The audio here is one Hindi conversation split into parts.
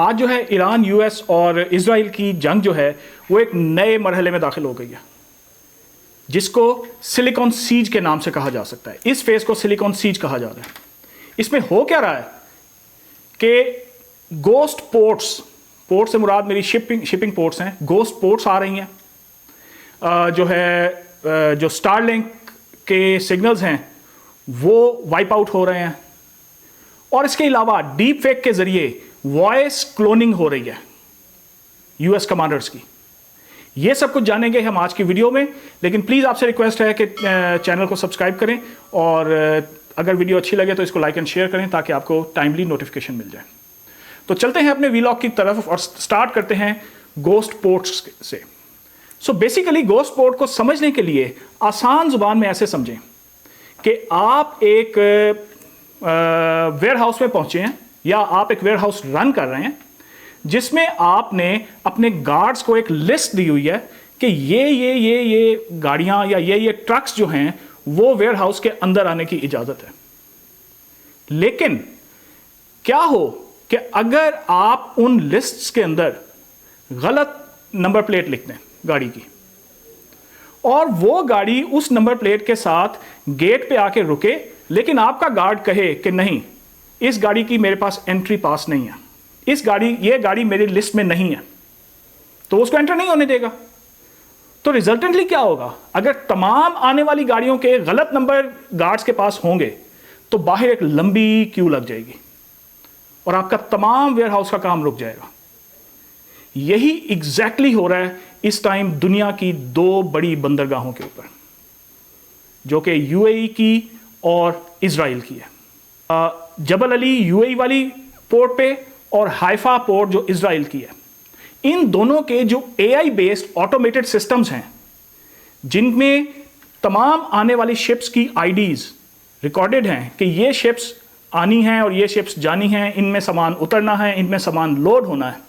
आज जो है ईरान, यूएस और इजराइल की जंग जो है वो एक नए मरहले में दाखिल हो गई है, जिसको सिलिकॉन सीज के नाम से कहा जा सकता है। इस फेज को सिलिकॉन सीज कहा जा रहा है। इसमें हो क्या रहा है कि गोस्ट पोर्ट्स, पोर्ट से मुराद मेरी शिपिंग पोर्ट्स हैं, गोस्ट पोर्ट्स आ रही हैं, जो है जो स्टारलिंक के सिग्नल्स हैं वो वाइप आउट हो रहे हैं, और इसके अलावा डीप फेक के जरिए वॉइस क्लोनिंग हो रही है यूएस कमांडर्स की। ये सब कुछ जानेंगे हम आज की वीडियो में, लेकिन प्लीज़ आपसे रिक्वेस्ट है कि चैनल को सब्सक्राइब करें और अगर वीडियो अच्छी लगे तो इसको लाइक एंड शेयर करें ताकि आपको टाइमली नोटिफिकेशन मिल जाए। तो चलते हैं अपने वीलॉग की तरफ और स्टार्ट करते हैं गोस्ट पोर्ट्स से। सो बेसिकली गोस्ट पोर्ट को समझने के लिए आसान जुबान में ऐसे समझें कि आप एक वेयर हाउस में पहुंचे हैं या आप एक वेयर हाउस रन कर रहे हैं, जिसमें आपने अपने गार्ड्स को एक लिस्ट दी हुई है कि ये गाड़ियां या ये ट्रक्स जो हैं वो वेयर हाउस के अंदर आने की इजाजत है। लेकिन क्या हो कि अगर आप उन लिस्ट्स के अंदर गलत नंबर प्लेट लिख दें गाड़ी की, और वो गाड़ी उस नंबर प्लेट के साथ गेट पे आके रुके, लेकिन आपका गार्ड कहे कि नहीं, इस गाड़ी की मेरे पास एंट्री पास नहीं है, ये गाड़ी मेरी लिस्ट में नहीं है, तो उसको एंटर नहीं होने देगा। तो रिजल्टेंटली क्या होगा, अगर तमाम आने वाली गाड़ियों के गलत नंबर गार्ड्स के पास होंगे तो बाहर एक लंबी क्यू लग जाएगी और आपका तमाम वेयर हाउस का काम रुक जाएगा। यही एग्जैक्टली हो रहा है इस टाइम दुनिया की दो बड़ी बंदरगाहों के ऊपर, जो कि यूएई की और इजराइल की है। जबल अली यूएई वाली पोर्ट पे और हाइफा पोर्ट जो इजराइल की है। इन दोनों के जो एआई बेस्ड ऑटोमेटेड सिस्टम्स हैं, जिनमें तमाम आने वाली शिप्स की आईडीज रिकॉर्डेड हैं कि ये शिप्स आनी हैं और ये शिप्स जानी हैं, इनमें सामान उतरना है, इनमें सामान लोड होना है।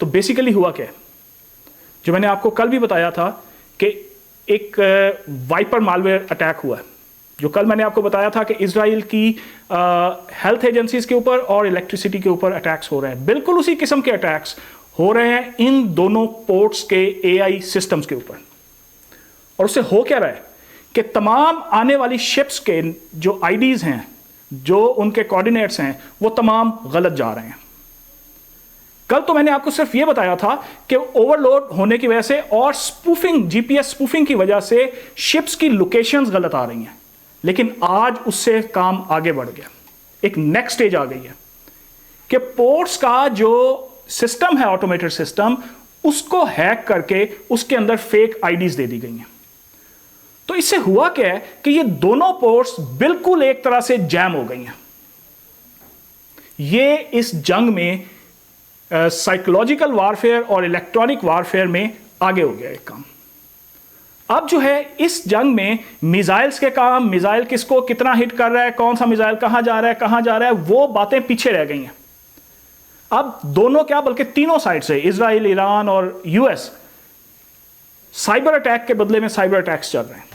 तो बेसिकली हुआ क्या, जो मैंने आपको कल भी बताया था कि एक वाइपर मालवेयर अटैक हुआ है, जो कल मैंने आपको बताया था कि इजराइल की हेल्थ एजेंसीज के ऊपर और इलेक्ट्रिसिटी के ऊपर अटैक्स हो रहे हैं। बिल्कुल उसी किस्म के अटैक्स हो रहे हैं इन दोनों पोर्ट्स के एआई सिस्टम्स के ऊपर। और उससे हो क्या रहा है कि तमाम आने वाली शिप्स के जो आईडीज हैं, जो उनके कोऑर्डिनेट्स हैं, वो तमाम गलत जा रहे हैं। कल तो मैंने आपको सिर्फ ये बताया था कि ओवरलोड होने की वजह से और स्पूफिंग, जीपीएस स्पूफिंग की वजह से शिप्स की लोकेशंस गलत आ रही हैं, लेकिन आज उससे काम आगे बढ़ गया। एक नेक्स्ट स्टेज आ गई है कि पोर्ट्स का जो सिस्टम है, ऑटोमेटेड सिस्टम, उसको हैक करके उसके अंदर फेक आईडीज दे दी गई हैं। तो इससे हुआ क्या है कि ये दोनों पोर्ट्स बिल्कुल एक तरह से जैम हो गई हैं। ये इस जंग में साइकोलॉजिकल वारफेयर और इलेक्ट्रॉनिक वारफेयर में आगे हो गया एक काम। अब जो है इस जंग में मिसाइल्स के काम, मिसाइल किसको कितना हिट कर रहा है, कौन सा मिसाइल कहां जा रहा है, वो बातें पीछे रह गई हैं। अब दोनों क्या, बल्कि तीनों साइड से, इजराइल, ईरान और यूएस, साइबर अटैक के बदले में साइबर अटैक्स चल रहे हैं।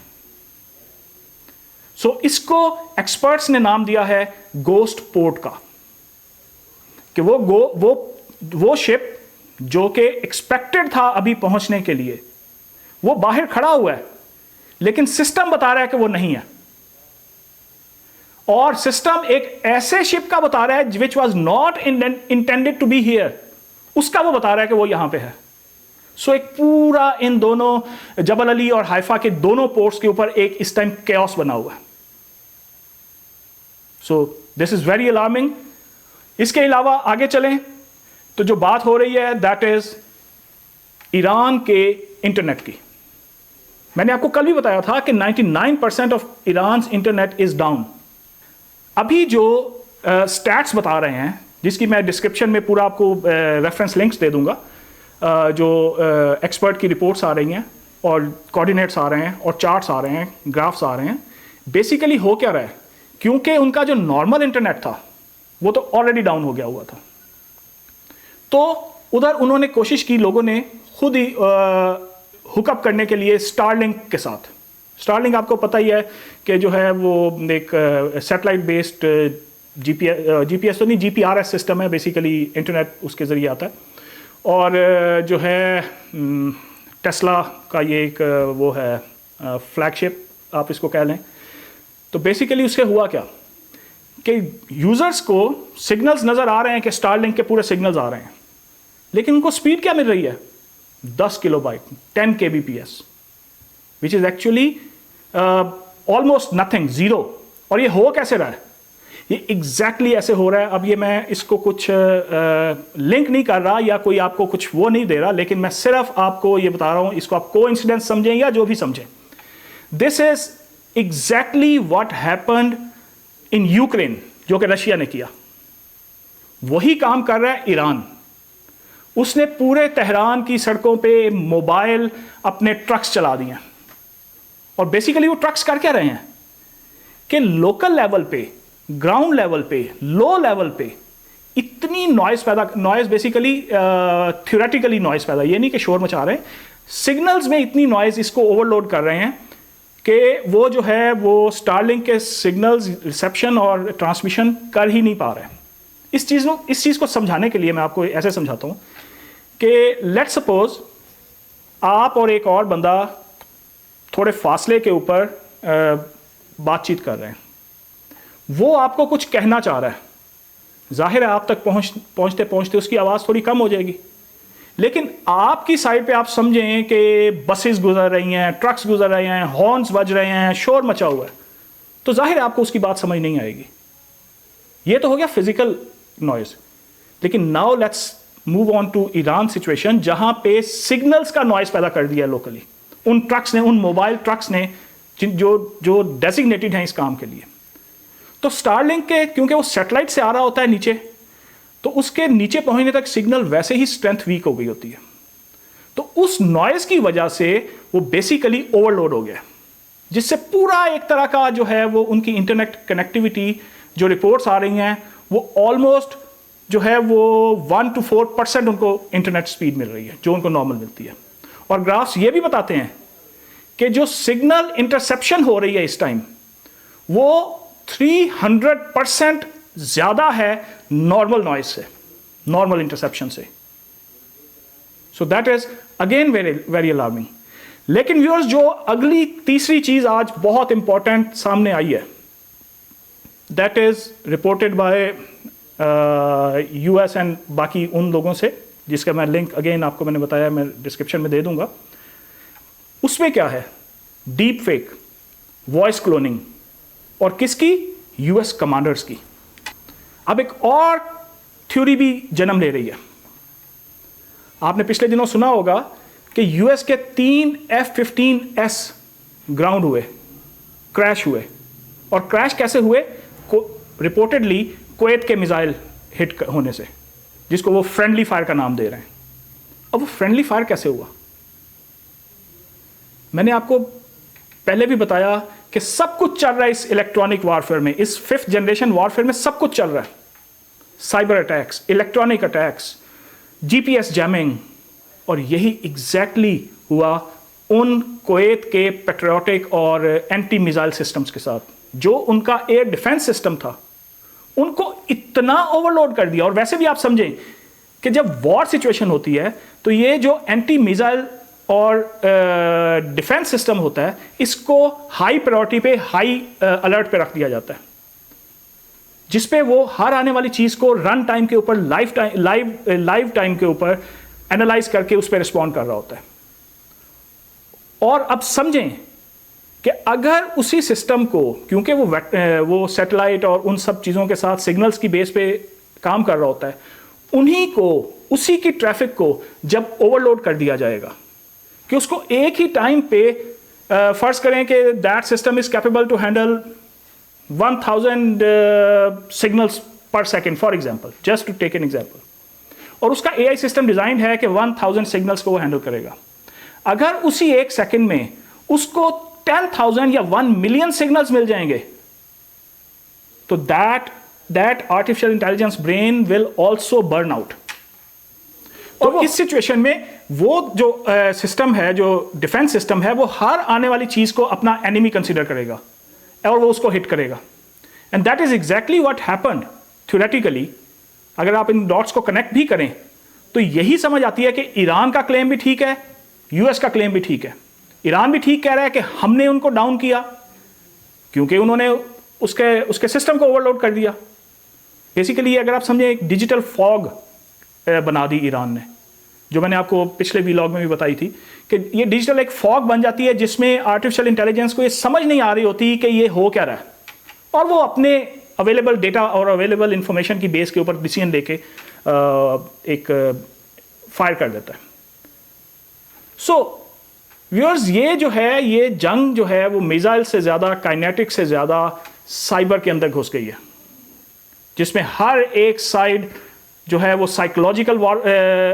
सो इसको एक्सपर्ट्स ने नाम दिया है गोस्ट पोर्ट का, कि वो शिप जो कि एक्सपेक्टेड था अभी पहुंचने के लिए, वो बाहर खड़ा हुआ है, लेकिन सिस्टम बता रहा है कि वो नहीं है। और सिस्टम एक ऐसे शिप का बता रहा है which was not intended to be here, उसका वो बता रहा है कि वो यहां पे है। सो एक पूरा इन दोनों जबल अली और हाइफा के दोनों पोर्ट्स के ऊपर एक इस टाइम कैओस बना हुआ है। So this is very alarming. इसके अलावा आगे चलें तो जो बात हो रही है दैट इज ईरान के इंटरनेट की। मैंने आपको कल भी बताया था कि 99% of Iran internet is down. अभी जो स्टैट्स बता रहे हैं, जिसकी मैं डिस्क्रिप्शन में पूरा आपको रेफरेंस लिंक्स दे दूंगा, जो एक्सपर्ट की रिपोर्ट्स आ रही हैं और कोऑर्डिनेट्स आ रहे हैं और चार्ट्स आ रहे हैं, ग्राफ्स आ रहे हैं। बेसिकली हो क्या रहा है, क्योंकि उनका जो नॉर्मल इंटरनेट था वो तो ऑलरेडी डाउन हो गया हुआ था, तो उधर उन्होंने कोशिश की, लोगों ने खुद ही हुकअप करने के लिए स्टारलिंक के साथ। स्टारलिंक आपको पता ही है कि जो है वो एक सैटेलाइट बेस्ड जीपीएस तो नहीं, जीपीआरएस सिस्टम है, बेसिकली इंटरनेट उसके ज़रिए आता है। और जो है टेस्ला का ये एक वो है फ्लैगशिप आप इसको कह लें। तो बेसिकली उससे हुआ क्या कि यूज़र्स को सिग्नल्स नज़र आ रहे हैं कि स्टारलिंक के पूरे सिग्नल्स आ रहे हैं, लेकिन उनको स्पीड क्या मिल रही है? 10 kilobyte, 10 kbps, which is actually almost nothing, zero. और ये हो कैसे रहा है? ये एग्जैक्टली ऐसे हो रहा है। अब ये मैं इसको कुछ लिंक नहीं कर रहा या कोई आपको कुछ वो नहीं दे रहा, लेकिन मैं सिर्फ आपको ये बता रहा हूँ, इसको आप कोइंसिडेंस समझें या जो भी समझें। This is exactly what happened in Ukraine, जो कि रशिया ने किया। वही काम कर रहा है ईरान। उसने पूरे तेहरान की सड़कों पे मोबाइल अपने ट्रक्स चला दिए, और बेसिकली वो ट्रक्स कर क्या रहे हैं कि लोकल लेवल पे, ग्राउंड लेवल पे, लो लेवल पे इतनी नॉइज बेसिकली थ्योरेटिकली नॉइज पैदा, ये नहीं कि शोर मचा रहे हैं, सिग्नल्स में इतनी नॉइज इसको ओवरलोड कर रहे हैं कि वो जो है वो स्टारलिंक के सिग्नल्स रिसेप्शन और ट्रांसमिशन कर ही नहीं पा रहे हैं। इस चीज़ को समझाने के लिए मैं आपको ऐसे समझाता हूँ कि लेट्स सपोज आप और एक और बंदा थोड़े फासले के ऊपर बातचीत कर रहे हैं, वो आपको कुछ कहना चाह रहा है, जाहिर है आप तक पहुंचते पहुंचते उसकी आवाज़ थोड़ी कम हो जाएगी, लेकिन आपकी साइड पे आप समझें कि बसेस गुजर रही हैं, ट्रक्स गुजर रहे हैं, हॉर्न्स बज रहे हैं, शोर मचा हुआ है, तो जाहिर है आपको उसकी बात समझ नहीं आएगी। ये तो हो गया फिजिकल नॉइज। लेकिन now let's move on to Iran situation, जहां पे सिग्नल्स का नॉइज पैदा कर दिया लोकली उन ट्रक्स ने, उन मोबाइल ट्रक्स ने जो डेजिग्नेटेड हैं इस काम के लिए। तो स्टारलिंक के, क्योंकि वो सैटेलाइट से आ रहा होता है नीचे, तो उसके नीचे पहुंचने तक सिग्नल वैसे ही स्ट्रेंथ वीक हो गई होती है, तो उस नॉइज की वजह से वो बेसिकली ओवरलोड हो गया, जिससे पूरा एक तरह का जो है वो उनकी इंटरनेट कनेक्टिविटी, जो रिपोर्ट्स आ रही हैं, वो ऑलमोस्ट जो है वो 1 to 4% उनको इंटरनेट स्पीड मिल रही है, जो उनको नॉर्मल मिलती है। और ग्राफ्स ये भी बताते हैं कि जो सिग्नल इंटरसेप्शन हो रही है इस टाइम, वो 300% ज्यादा है नॉर्मल नॉइज से, नॉर्मल इंटरसेप्शन से। So that is again very very alarming. लेकिन व्यूअर्स, जो अगली तीसरी चीज आज बहुत इंपॉर्टेंट सामने आई है, that is reported by US and बाकी उन लोगों से, जिसका मैं लिंक अगेन आपको मैंने बताया, मैं डिस्क्रिप्शन में दे दूंगा। उसमें क्या है? डीप फेक, वॉइस क्लोनिंग, और किसकी? यूएस कमांडर्स की। अब एक और थ्योरी भी जन्म ले रही है। आपने पिछले दिनों सुना होगा कि यूएस के 3 F-15S ग्राउंड हुए, क्रैश हुए। और क्रैश कैसे हुए? रिपोर्टेडली कुवैत के मिसाइल हिट होने से, जिसको वो फ्रेंडली फायर का नाम दे रहे हैं। अब वो फ्रेंडली फायर कैसे हुआ? मैंने आपको पहले भी बताया कि सब कुछ चल रहा है इस इलेक्ट्रॉनिक वॉरफेयर में, इस 5th जनरेशन वॉरफेयर में सब कुछ चल रहा है। Cyber attacks, electronic attacks, GPS jamming. और यही एग्जैक्टली हुआ उन कुवैत के पैट्रियोटिक और एंटी मिसाइल सिस्टम्स के साथ। जो उनका एयर डिफेंस सिस्टम था, उनको इतना ओवरलोड कर दिया। और वैसे भी आप समझें कि जब वॉर सिचुएशन होती है, तो ये जो एंटी मिसाइल और डिफेंस सिस्टम होता है, इसको हाई प्रायोरिटी पे, हाई अलर्ट पे रख दिया जाता है, जिसपे वो हर आने वाली चीज को रन टाइम के ऊपर, लाइव टाइम के ऊपर एनालाइज करके उस पर रिस्पॉन्ड कर रहा होता है। और अब समझें कि अगर उसी सिस्टम को, क्योंकि वो सैटेलाइट और उन सब चीज़ों के साथ सिग्नल्स की बेस पे काम कर रहा होता है, उन्हीं को, उसी की ट्रैफिक को जब ओवरलोड कर दिया जाएगा कि उसको एक ही टाइम पे, फर्ज करें कि that system is capable to handle 1000 signals per second for example, just to take an example, और उसका एआई सिस्टम डिजाइन है कि 1000 सिग्नल्स को वो हैंडल करेगा। अगर उसी एक सेकेंड में उसको 10,000 या 1 मिलियन सिग्नल्स मिल जाएंगे, तो that artificial intelligence brain will also burn out. और इस सिचुएशन में वो जो सिस्टम है, जो डिफेंस सिस्टम है, वो हर आने वाली चीज को अपना एनिमी कंसीडर करेगा और वो उसको हिट करेगा। And that is exactly what happened theoretically. अगर आप इन डॉट्स को कनेक्ट भी करें तो यही समझ आती है कि ईरान का क्लेम भी ठीक है, यूएस का क्लेम भी ठीक है। ईरान भी ठीक कह रहा है कि हमने उनको डाउन किया क्योंकि उन्होंने उसके सिस्टम को ओवरलोड कर दिया। बेसिकली अगर आप समझें एक डिजिटल फॉग बना दी ईरान ने, जो मैंने आपको पिछले व्लॉग में भी बताई थी कि ये डिजिटल एक फॉग बन जाती है जिसमें आर्टिफिशियल इंटेलिजेंस को ये समझ नहीं आ रही होती कि ये हो क्या रहा है, और वो अपने अवेलेबल डेटा और अवेलेबल इंफॉर्मेशन की बेस के ऊपर डिसीजन लेके एक फायर कर देता है। सो व्यूअर्स, ये जो है, ये जंग जो है वो मिसाइल से ज़्यादा, काइनेटिक से ज़्यादा साइबर के अंदर घुस गई है, जिसमें हर एक साइड जो है वो साइकोलॉजिकल वॉर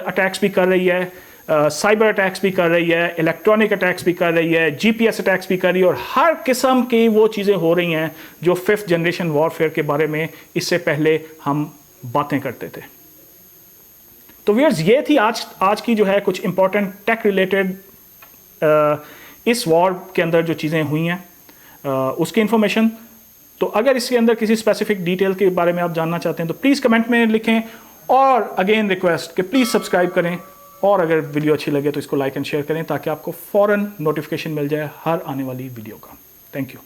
अटैक्स भी कर रही है, साइबर अटैक्स भी कर रही है, इलेक्ट्रॉनिक अटैक्स भी कर रही है, जीपीएस अटैक्स भी कर रही है, और हर किस्म की वो चीज़ें हो रही हैं जो 5th जनरेशन वॉरफेयर के बारे में इससे पहले हम बातें करते थे। तो व्यूअर्स, ये थी आज की जो है कुछ इंपॉर्टेंट टेक रिलेटेड इस वॉर के अंदर जो चीज़ें हुई हैं उसकी इंफॉर्मेशन। तो अगर इसके अंदर किसी स्पेसिफिक डिटेल के बारे में आप जानना चाहते हैं तो प्लीज़ कमेंट में लिखें, और अगेन रिक्वेस्ट कि प्लीज़ सब्सक्राइब करें, और अगर वीडियो अच्छी लगे तो इसको लाइक एंड शेयर करें ताकि आपको फ़ौरन नोटिफिकेशन मिल जाए हर आने वाली वीडियो का। Thank you.